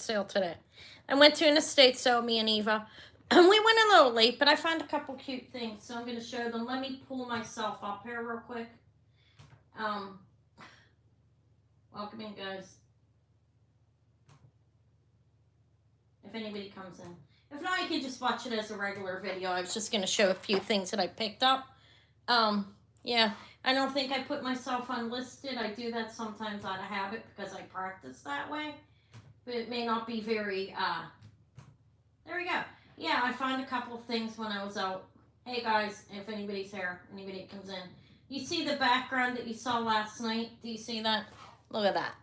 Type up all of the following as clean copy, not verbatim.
sale today. I went to an estate sale, me and Eva. And we went a little late, but I found a couple cute things, so I'm going to show them. Let me pull myself up here real quick. Welcome in, guys. If anybody comes in. If not, you can just watch it as a regular video. I was just going to show a few things that I picked up. Yeah, I don't think I put myself unlisted. I do that sometimes out of habit because I practice that way. But it may not be very, there we go. Yeah, I found a couple of things when I was out. Hey guys, if anybody's here, anybody comes in. You see the background that you saw last night? Do you see that? Look at that.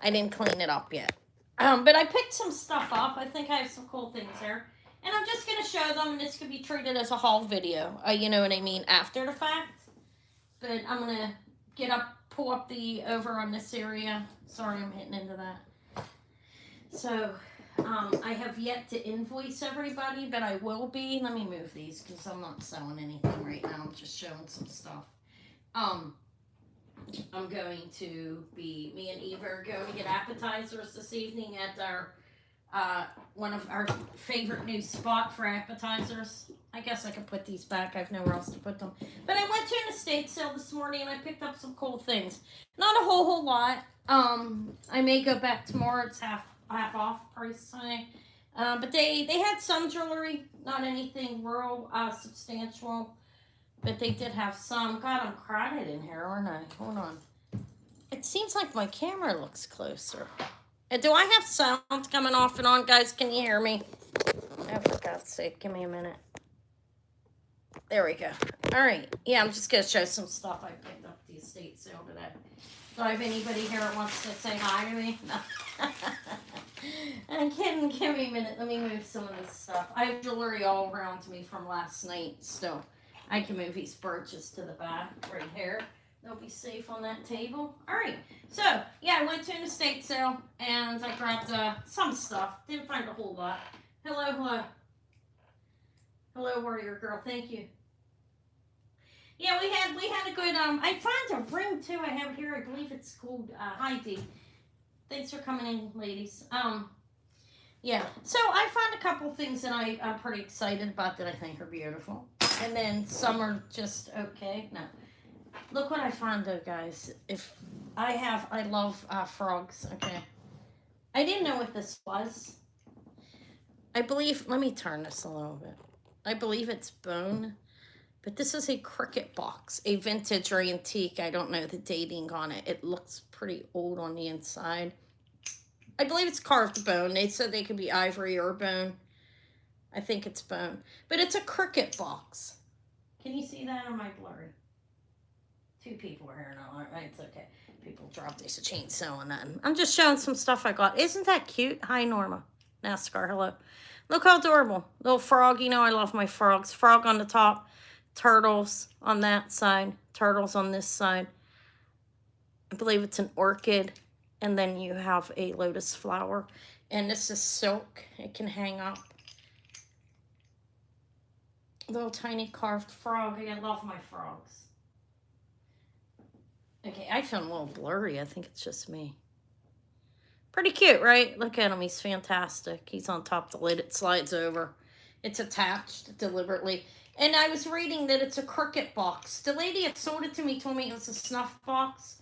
I didn't clean it up yet. But I picked some stuff up. I think I have some cool things here. And I'm just going to show them. This could be treated as a haul video. You know what I mean? After the fact. But I'm going to pull up the over on this area. Sorry, I'm hitting into that. So, I have yet to invoice everybody, but I will be. Let me move these because I'm not selling anything right now. I'm just showing some stuff. I'm going to be, me and Eva are going to get appetizers this evening at our, one of our favorite new spot for appetizers. I guess I could put these back. I have nowhere else to put them. But I went to an estate sale this morning and I picked up some cool things. Not a whole lot. I may go back tomorrow. It's half off price today. But they had some jewelry, not anything real substantial, but they did have some. God, I'm crowded in here, aren't I? Hold on. It seems like my camera looks closer. And do I have sound coming off and on, guys? Can you hear me? Oh, for God's sake, give me a minute. There we go. All right. Yeah, I'm just going to show some stuff I picked up at the estate sale today. Do I have anybody here that wants to say hi to me? No. I'm kidding. Give me a minute. Let me move some of this stuff. I have jewelry all around me from last night still. I can move these birches to the back right here. They'll be safe on that table. All right. So, yeah, I went to an estate sale and I grabbed some stuff. Didn't find a whole lot. Hello. Hello, warrior girl. Thank you. Yeah, we had a good, I found a ring too. I have it here. I believe it's called, hi Dee. Thanks for coming in, ladies. Yeah, so I found a couple things that I'm pretty excited about that I think are beautiful. And then some are just okay. No. Look what I found though, guys. I love frogs, okay. I didn't know what this was. I believe, let me turn this a little bit. I believe it's bone. But this is a cricket box, a vintage or antique. I don't know the dating on it. It looks pretty old on the inside. I believe it's carved bone. They said they could be ivory or bone. I think it's bone. But it's a cricket box. Can you see that, or am I blurry? Two people are here now. It's okay. People dropped this chainsaw on that. I'm just showing some stuff I got. Isn't that cute? Hi, Norma. NASCAR, hello. Look how adorable. Little frog. You know I love my frogs. Frog on the top. Turtles on that side, turtles on this side. I believe it's an orchid, and then you have a lotus flower, and this is silk. It can hang up. Little tiny carved frog. I love my frogs. Okay, I feel a little blurry. I think it's just me. Pretty cute, right? Look at him. He's fantastic. He's on top of the lid. It slides over. It's attached deliberately. And I was reading that it's a cricket box. The lady that sold it to me told me it was a snuff box.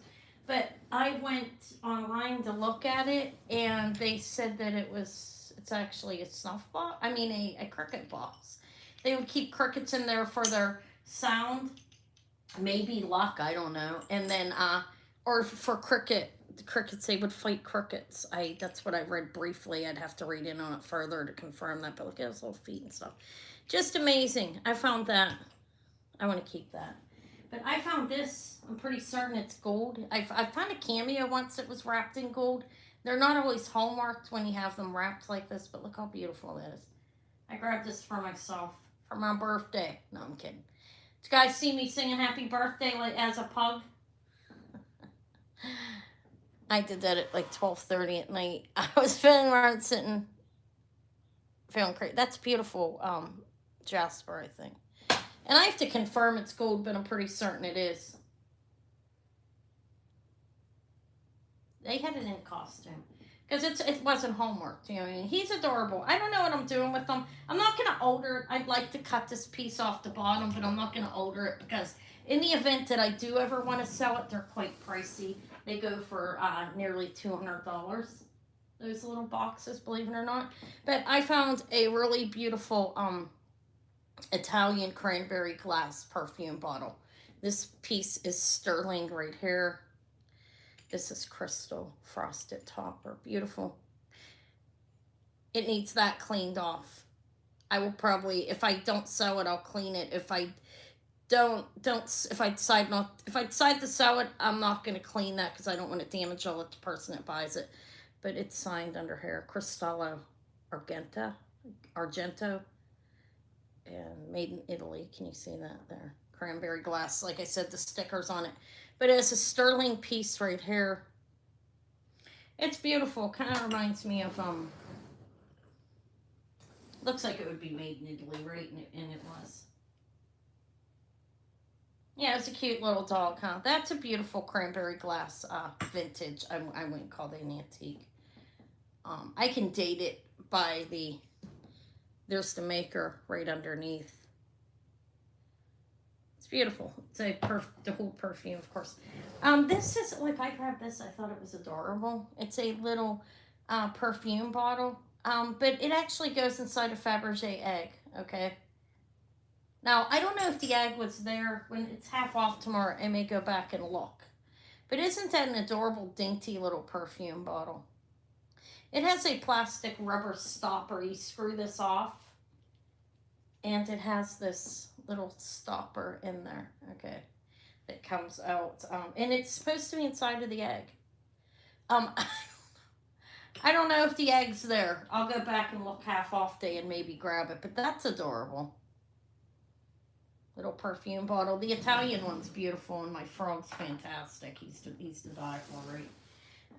But I went online to look at it, and they said that it's actually a snuff box. I mean, a cricket box. They would keep crickets in there for their sound. Maybe luck, I don't know. And then, or for crickets, they would fight crickets. That's what I read briefly. I'd have to read in on it further to confirm that. But look at his little feet and stuff. Just amazing. I found that. I want to keep that. But I found this. I'm pretty certain it's gold. I found a cameo once that was wrapped in gold. They're not always hallmarked when you have them wrapped like this, but look how beautiful it is. I grabbed this for myself for my birthday. No, I'm kidding. Did you guys see me singing happy birthday as a pug? I did that at like 12:30 at night. I was feeling around sitting, feeling crazy. That's beautiful. Jasper, I think. And I have to confirm it's gold, but I'm pretty certain it is. They had it in costume. because it wasn't homework. You know, what I mean, he's adorable. I don't know what I'm doing with them. I'm not gonna alter it. I'd like to cut this piece off the bottom, but I'm not gonna alter it because in the event that I do ever want to sell it, they're quite pricey. They go for nearly $200. Those little boxes, believe it or not. But I found a really beautiful Italian cranberry glass perfume bottle. This piece is sterling right here. This is crystal frosted topper. Beautiful. It needs that cleaned off. I will probably, if I don't sell it, I'll clean it. If I if I decide to sell it, I'm not going to clean that because I don't want to damage all the person that buys it. But it's signed under here, Cristallo Argento, and made in Italy. Can you see that there? Cranberry glass. Like I said, the stickers on it. But it's a sterling piece right here. It's beautiful. Kind of reminds me of, looks like it would be made in Italy, right? And it was. Yeah, it's a cute little dog, huh? That's a beautiful cranberry glass vintage. I wouldn't call it an antique. I can date it by there's the maker right underneath. It's beautiful. It's the whole perfume, of course. This is, like, I grabbed this. I thought it was adorable. It's a little perfume bottle. But it actually goes inside a Fabergé egg, okay? Now, I don't know if the egg was there. When it's half off tomorrow, I may go back and look. But isn't that an adorable, dainty little perfume bottle? It has a plastic rubber stopper. You screw this off. And it has this little stopper in there, okay, that comes out. And it's supposed to be inside of the egg. I don't know if the egg's there. I'll go back and look half off day and maybe grab it. But that's adorable. Little perfume bottle. The Italian one's beautiful, and my frog's fantastic. He's to die for, right?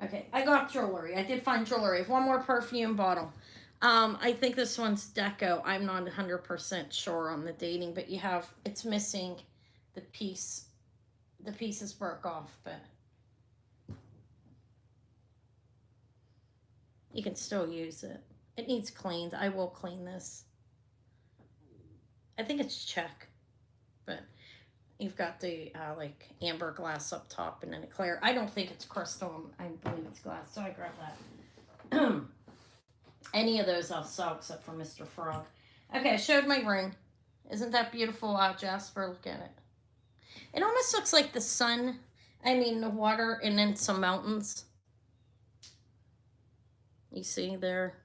Okay, I got jewelry. I did find jewelry. I have one more perfume bottle. I think this one's deco. I'm not 100% sure on the dating, but it's missing the piece. The pieces broke off, but you can still use it. It needs cleaned. I will clean this. I think it's check. But you've got the like amber glass up top and then a clear. I don't think it's crystal. I believe it's glass, so I grabbed that. Any of those I'll sell except for Mr. Frog. Okay, I showed my ring. Isn't that beautiful, Jasper? Look at it. It almost looks like the sun. I mean, the water and then some mountains. You see there?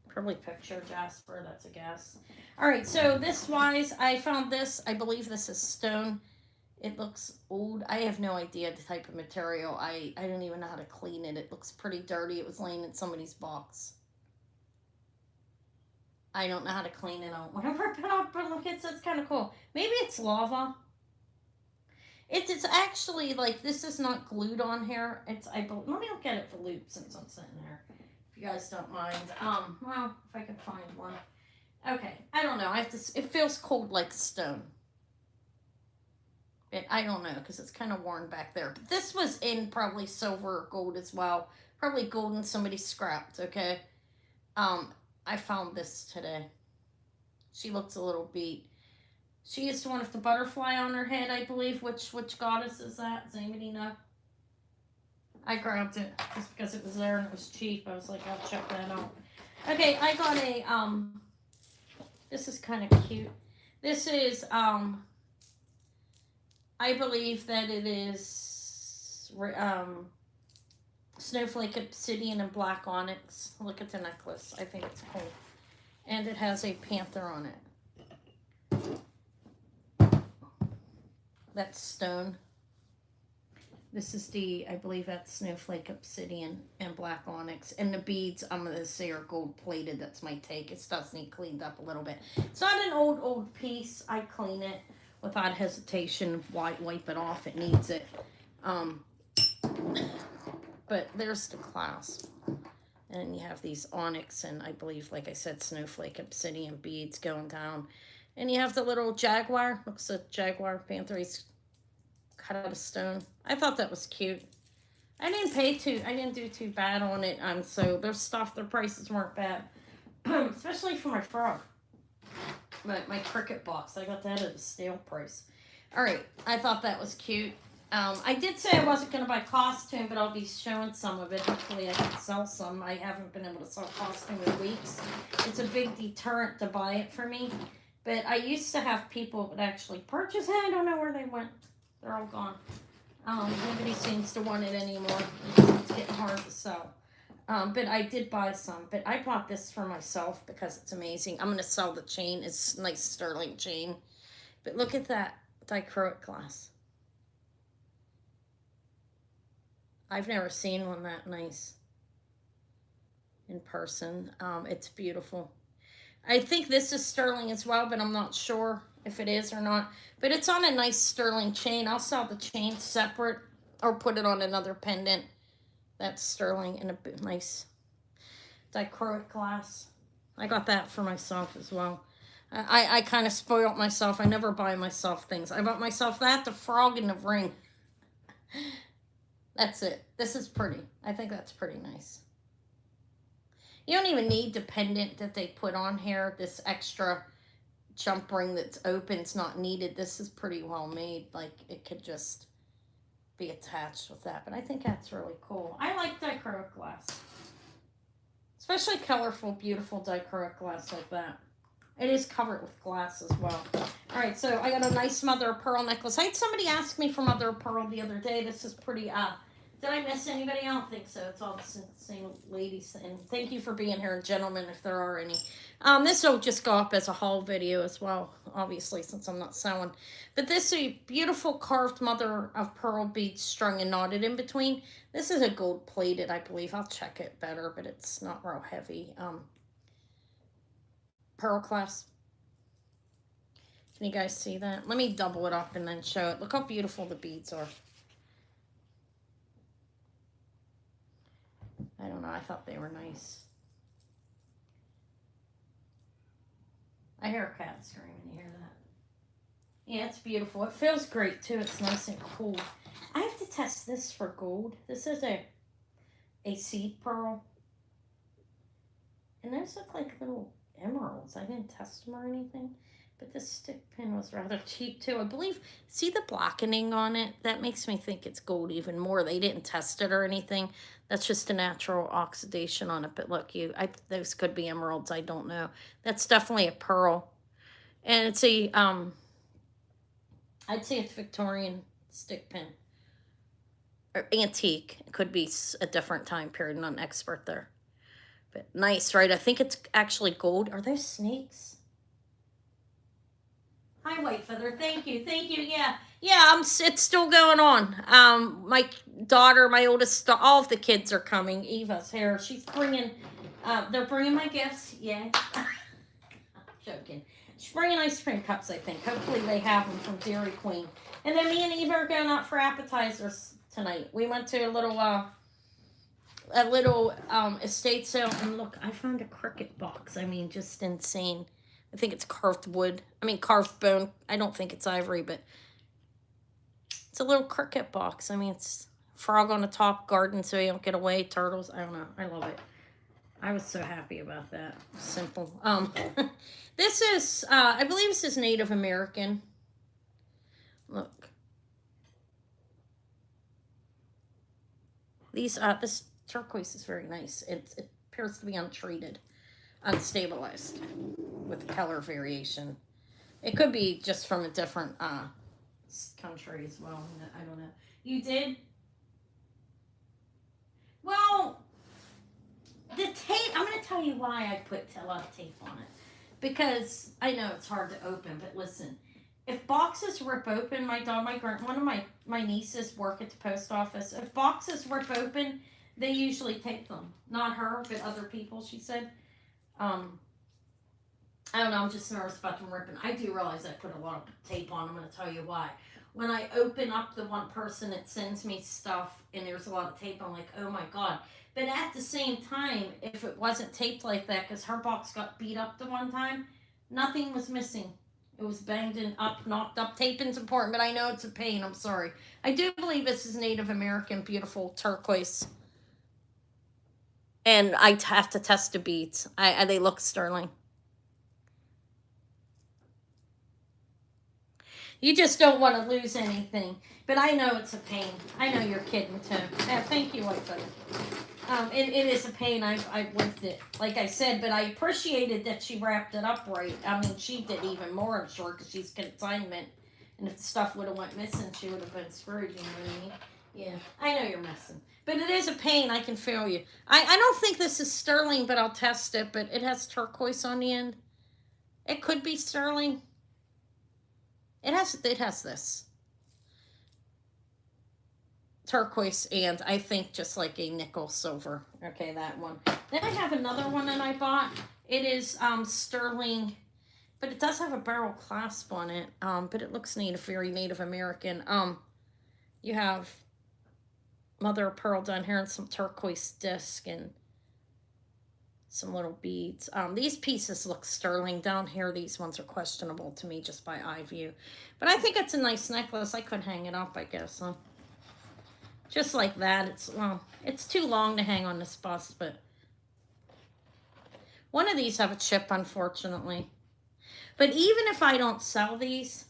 Probably picture Jasper, that's a guess. All right, so this wise, I found this. I believe this is stone. It looks old. I have no idea the type of material. I don't even know how to clean it. It looks pretty dirty. It was laying in somebody's box. I don't know how to clean it out. Whatever, but look, it's kind of cool. Maybe it's lava. It's actually like, this is not glued on here. Let me look at it for loop since I'm sitting there. You guys don't mind. Well, if I could find one. Okay, I don't know. It feels cold like stone. But I don't know, because it's kind of worn back there. But this was in probably silver or gold as well. Probably gold and somebody scrapped, okay? I found this today. She looks a little beat. She used to one with the butterfly on her head, I believe. Which goddess is that? Does anybody know? I grabbed it just because it was there and it was cheap. I was like, I'll check that out. Okay, I got a, this is kind of cute. This is, I believe that it is, snowflake obsidian and black onyx. Look at the necklace. I think it's cool. And it has a panther on it. That's stone. This is I believe that's snowflake obsidian and black onyx. And the beads, I'm going to say, are gold plated. That's my take. It does need cleaned up a little bit. It's not an old piece. I clean it without hesitation. Wipe it off. It needs it. But there's the clasp. And you have these onyx and I believe, like I said, snowflake obsidian beads going down. And you have the little jaguar. Looks like a jaguar panther. He's cut out of stone. I thought that was cute. I didn't do too bad on it. So their prices weren't bad, especially for my frog. My cricket box, I got that at a stale price. All right, I thought that was cute. I did say I wasn't going to buy costume, but I'll be showing some of it. Hopefully, I can sell some. I haven't been able to sell costume in weeks. It's a big deterrent to buy it for me. But I used to have people that would actually purchase it. I don't know where they went. They're all gone. Nobody seems to want it anymore. It's getting hard to sell. But I did buy some. But I bought this for myself because it's amazing. I'm going to sell the chain. It's a nice sterling chain. But look at that dichroic glass. I've never seen one that nice in person. It's beautiful. I think this is sterling as well, but I'm not sure if it is or not. But it's on a nice sterling chain. I'll sell the chain separate or put it on another pendant. That's sterling in a nice dichroic glass. I got that for myself as well. I kind of spoiled myself. I never buy myself things. I bought myself that, the frog, and the ring. That's it. This is pretty. I think that's pretty nice. You don't even need the pendant that they put on here. This extra jump ring that's open. It's not needed. This is pretty well made. Like, it could just be attached with that. But I think that's really cool. I like dichroic glass. Especially colorful, beautiful dichroic glass like that. It is covered with glass as well. All right, so I got a nice mother of pearl necklace. I had somebody ask me for mother of pearl the other day. This is pretty, did I miss anybody? I don't think so. It's all the same ladies. And thank you for being here, gentlemen, if there are any. This will just go up as a haul video as well, obviously, since I'm not selling. But this is a beautiful carved mother of pearl beads strung and knotted in between. This is a gold plated, I believe. I'll check it better, but it's not real heavy. Pearl clasp. Can you guys see that? Let me double it up and then show it. Look how beautiful the beads are. I don't know. I thought they were nice. I hear a cat screaming. You hear that? Yeah, it's beautiful. It feels great, too. It's nice and cool. I have to test this for gold. This is a seed pearl. And those look like little emeralds. I didn't test them or anything. But this stick pin was rather cheap, too. I believe, see the blackening on it? That makes me think it's gold even more. They didn't test it or anything. That's just a natural oxidation on it. But look, those could be emeralds. I don't know. That's definitely a pearl. And it's a, I'd say it's Victorian stick pin. Or antique. It could be a different time period. I'm not an expert there. But nice, right? I think it's actually gold. Are those snakes? Hi, White Feather. Thank you. Yeah. It's still going on. My daughter, my oldest, all of the kids are coming. Eva's here. She's bringing, they're bringing my gifts. Yeah. I'm joking. She's bringing ice cream cups, I think. Hopefully they have them from Dairy Queen. And then me and Eva are going out for appetizers tonight. We went to a little estate sale. And look, I found a cricket box. I mean, just insane. I think it's carved wood. I mean, carved bone. I don't think it's ivory, but it's a little cricket box. I mean, it's frog on the top, garden so you don't get away, turtles. I don't know. I love it. I was so happy about that. Simple. This is, I believe this is Native American. Look. This turquoise is very nice. It appears to be untreated. Unstabilized with color variation. It could be just from a different country as well. I don't know. You did? Well, the tape, I'm going to tell you why I put a lot of tape on it. Because I know it's hard to open, but listen. If boxes rip open, one of my nieces work at the post office. If boxes rip open, they usually tape them. Not her, but other people, she said. I don't know, I'm just nervous about them ripping. I do realize I put a lot of tape on. I'm going to tell you why. When I open up the one person that sends me stuff and there's a lot of tape, I'm like, oh my God. But at the same time, if it wasn't taped like that, because her box got beat up the one time, nothing was missing. It was banged and up, knocked up. Taping's important, but I know it's a pain. I'm sorry. I do believe this is Native American, beautiful turquoise. And I have to test the beads. They look sterling. You just don't want to lose anything. But I know it's a pain. I know you're kidding too. Yeah, thank you, White Feather. It is a pain. I've lived it. Like I said, but I appreciated that she wrapped it up right. I mean, she did even more, I'm sure, because she's consignment. And if the stuff would have went missing, she would have been screwed, you know what I mean? Yeah, I know you're messing. But it is a pain. I can feel you. I don't think this is sterling, but I'll test it. But it has turquoise on the end. It could be sterling. It has this. Turquoise and I think just like a nickel silver. Okay, that one. Then I have another one that I bought. It is sterling, but it does have a barrel clasp on it. But it looks very Native American. You have mother of pearl down here and some turquoise disc and some little beads. These pieces look sterling. Down here, these ones are questionable to me just by eye view. But I think it's a nice necklace. I could hang it up, I guess. Huh? Just like that. It's too long to hang on this bust, but one of these have a chip, unfortunately. But even if I don't sell these,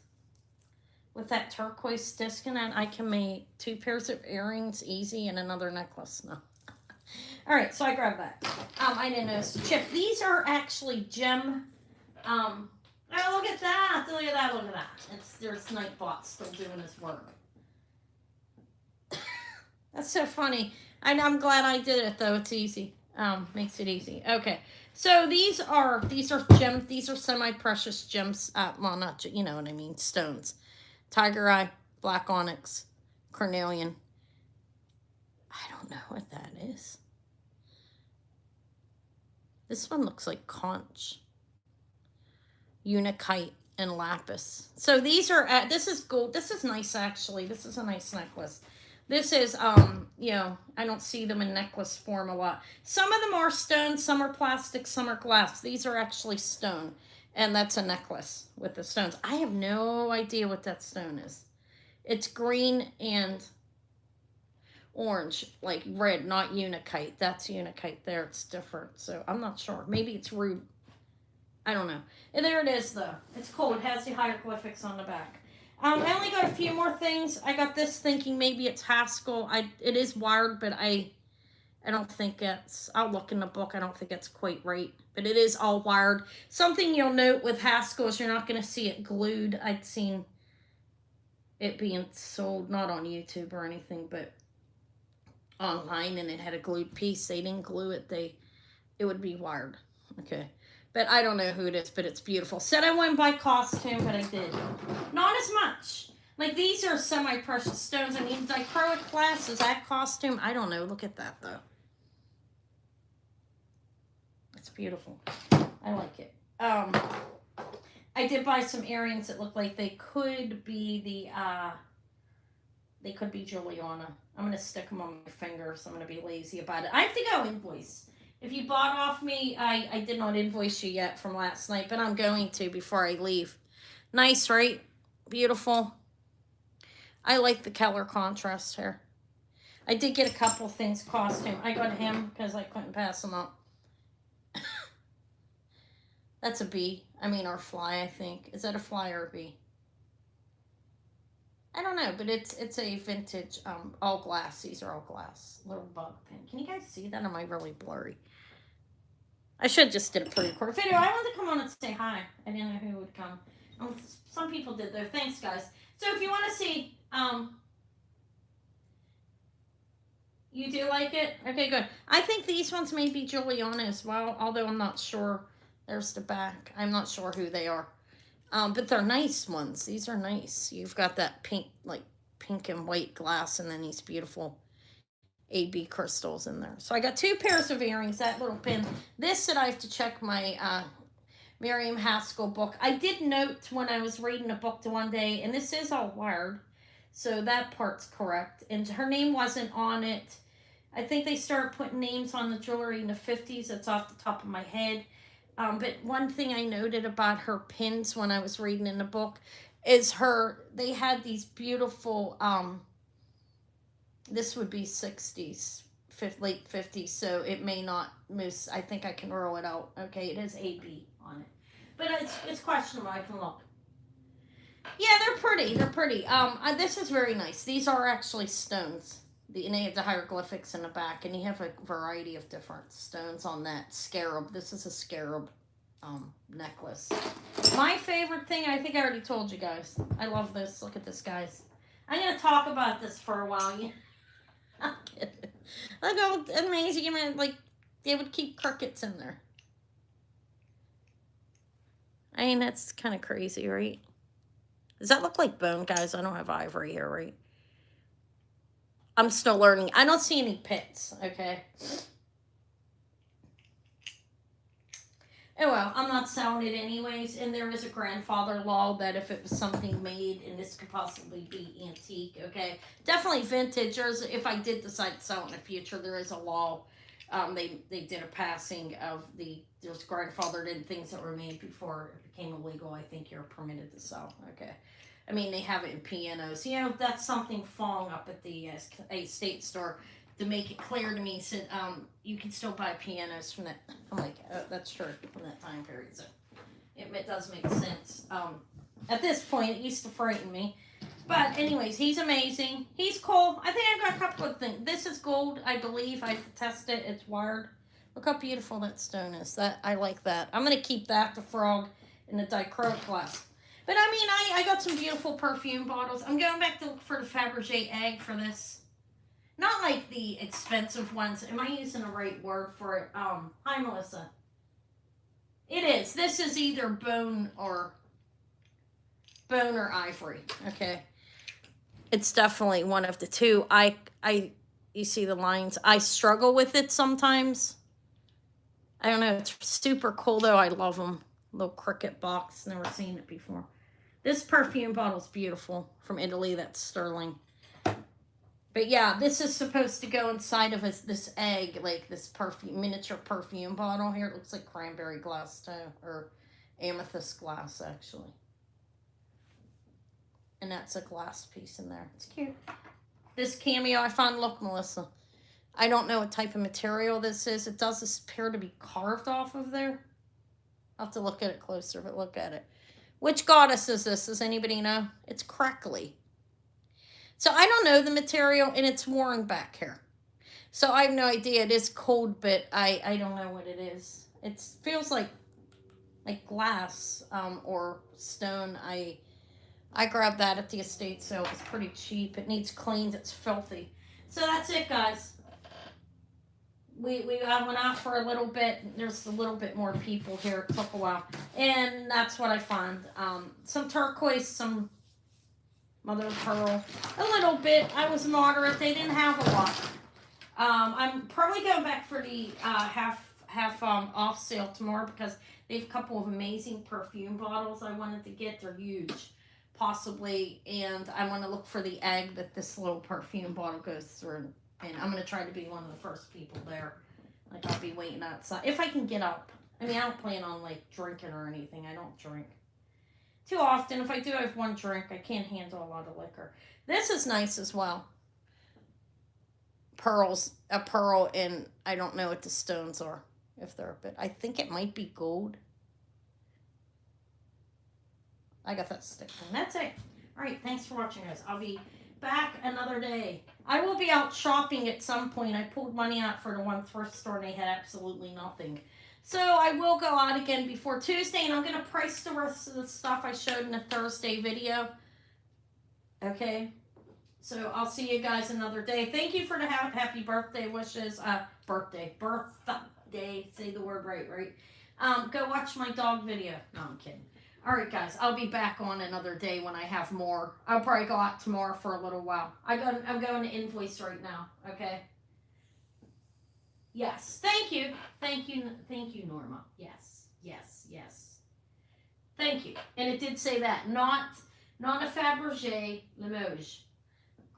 with that turquoise disc in it, I can make 2 pairs of earrings easy and another necklace. No. All right, so I grabbed that. I didn't notice the chip. These are actually gem. Oh, look at that! Look at that! Look at that! There's Nightbot still doing his work. That's so funny. I'm glad I did it though. It's easy. Makes it easy. Okay, so these are gems. These are semi-precious gems. Well, not you know what I mean. Stones. Tiger eye, black onyx, carnelian. I don't know what that is. This one looks like conch, unakite, and lapis. So these are, this is gold. This is nice, actually. This is a nice necklace. This is, you know, I don't see them in necklace form a lot. Some of them are stone, some are plastic, some are glass. These are actually stone. And that's a necklace with the stones. I have no idea what that stone is. It's green and orange, like red, not unakite. That's unakite there. It's different. So I'm not sure. Maybe it's rude. I don't know. And there it is, though. It's cool. It has the hieroglyphics on the back. I only got a few more things. I got this thinking maybe it's Haskell. It is wired, but I don't think it's, I'll look in the book. I don't think it's quite right, but it is all wired. Something you'll note with Haskell is you're not going to see it glued. I'd seen it being sold, not on YouTube or anything, but online, and it had a glued piece. They didn't glue it. It would be wired. Okay. But I don't know who it is, but it's beautiful. Said I wouldn't buy costume, but I did. Not as much. Like, these are semi-precious stones. I mean, acrylic glass, is that costume? I don't know. Look at that, though. It's beautiful. I like it. I did buy some earrings that look like they could be they could be Juliana. I'm going to stick them on my finger, so I'm going to be lazy about it. I have to go invoice. If you bought off me, I did not invoice you yet from last night, but I'm going to before I leave. Nice, right? Beautiful. I like the color contrast here. I did get a couple things costume. I got him because I couldn't pass him up. That's a bee. I mean, or fly, I think. Is that a fly or a bee? I don't know, but it's a vintage, all glass. These are all glass. Little bug pin. Can you guys see that? Am I really blurry? I should just did a pre-record video. I wanted to come on and say hi. I didn't know who would come. Some people did though. Thanks, guys. So if you want to see, you do like it? Okay, good. I think these ones may be Juliana as well, although I'm not sure. There's the back. I'm not sure who they are. But they're nice ones. These are nice. You've got that pink, like pink and white glass, and then these beautiful AB crystals in there. So I got 2 pairs of earrings, that little pin. This that I have to check my Miriam Haskell book. I did note when I was reading a book the one day, and this is all wired, so that part's correct. And her name wasn't on it. I think they started putting names on the jewelry in the 50s. That's off the top of my head. But one thing I noted about her pins when I was reading in the book is they had these beautiful, this would be 60s, late 50s, so it may not miss. I think I can roll it out. Okay, it has AB on it. But it's questionable. I can look. Yeah, they're pretty. They're pretty. This is very nice. These are actually stones. And they have the hieroglyphics in the back, and you have a variety of different stones on that scarab. This is a scarab necklace. My favorite thing, I think I already told you guys. I love this. Look at this, guys. I'm going to talk about this for a while. Look how amazing. I mean, like, they would keep crickets in there. I mean, that's kind of crazy, right? Does that look like bone, guys? I don't have ivory here, right? I'm still learning. I don't see any pits, okay? Oh well, I'm not selling it anyways, and there is a grandfather law that if it was something made, and this could possibly be antique, okay? Definitely vintage. If I did decide to sell it in the future, there is a law. They did a passing of there's grandfathered in things that were made before it became illegal. I think you're permitted to sell, okay? I mean, they have it in pianos. You know, that's something Fong up at the state store to make it clear to me. Said, you can still buy pianos from that. I'm like, oh, that's true, from that time period. So it does make sense. At this point, it used to frighten me. But anyways, he's amazing. He's cool. I think I got a couple of things. This is gold, I believe. I have to test it. It's wired. Look how beautiful that stone is. I like that. I'm going to keep that, the frog, in the dichroic glass. But I mean, I got some beautiful perfume bottles. I'm going back to look for the Fabergé egg for this. Not like the expensive ones. Am I using the right word for it? Hi, Melissa. It is. This is either bone or ivory. Okay. It's definitely one of the two. You see the lines. I struggle with it sometimes. I don't know. It's super cool though. I love them. Little cricket box. Never seen it before. This perfume bottle's beautiful from Italy. That's sterling. But yeah, this is supposed to go inside of this egg, like this miniature perfume bottle here. It looks like cranberry glass too, or amethyst glass actually. And that's a glass piece in there. It's cute. This cameo I found, look, Melissa. I don't know what type of material this is. It does appear to be carved off of there. I'll have to look at it closer, but look at it. Which goddess is this? Does anybody know? It's crackly. So I don't know the material, and it's worn back here. So I have no idea. It is cold, but I don't know what it is. It feels like glass or stone. I grabbed that at the estate sale. It was pretty cheap. It needs cleaned. It's filthy. So that's it, guys. We went out for a little bit. There's a little bit more people here. It took a while. And that's what I found. Some turquoise, some mother of pearl. A little bit. I was moderate. They didn't have a lot. I'm probably going back for the half off sale tomorrow because they have a couple of amazing perfume bottles I wanted to get. They're huge. Possibly, and I want to look for the egg that this little perfume bottle goes through, and I'm going to try to be one of the first people there. Like, I'll be waiting outside if I can get up. I mean, I don't plan on like drinking or anything. I don't drink too often. If I do have one drink, I can't handle a lot of liquor. This is nice as well. A pearl, and I don't know what the stones are, if they're a bit. I think it might be gold. I got that stick. And that's it. All right. Thanks for watching, guys. I'll be back another day. I will be out shopping at some point. I pulled money out for the one thrift store and they had absolutely nothing. So I will go out again before Tuesday, and I'm going to price the rest of the stuff I showed in the Thursday video. Okay. So I'll see you guys another day. Thank you for the happy birthday wishes. Birthday. Say the word right? Go watch my dog video. No, I'm kidding. All right, guys, I'll be back on another day when I have more. I'll probably go out tomorrow for a little while. I'm going to invoice right now, okay? Yes, thank you, Norma. Yes. Thank you. And it did say that, not a Fabergé Limoges.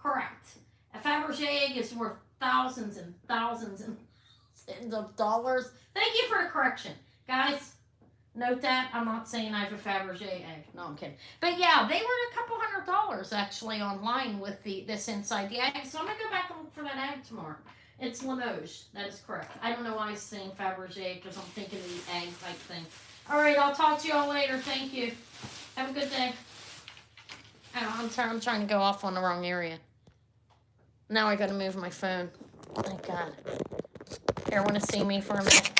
Correct. A Fabergé egg is worth thousands and thousands and thousands of dollars. Thank you for the correction, guys. Note that. I'm not saying I have a Fabergé egg. No, I'm kidding. But yeah, they were a couple $100 actually online with this inside the egg. So I'm going to go back and look for that egg tomorrow. It's Limoges. That is correct. I don't know why I'm saying Fabergé because I'm thinking of the egg type thing. All right, I'll talk to you all later. Thank you. Have a good day. Oh, I'm trying to go off on the wrong area. Now I got to move my phone. Thank God. Here, want to see me for a minute?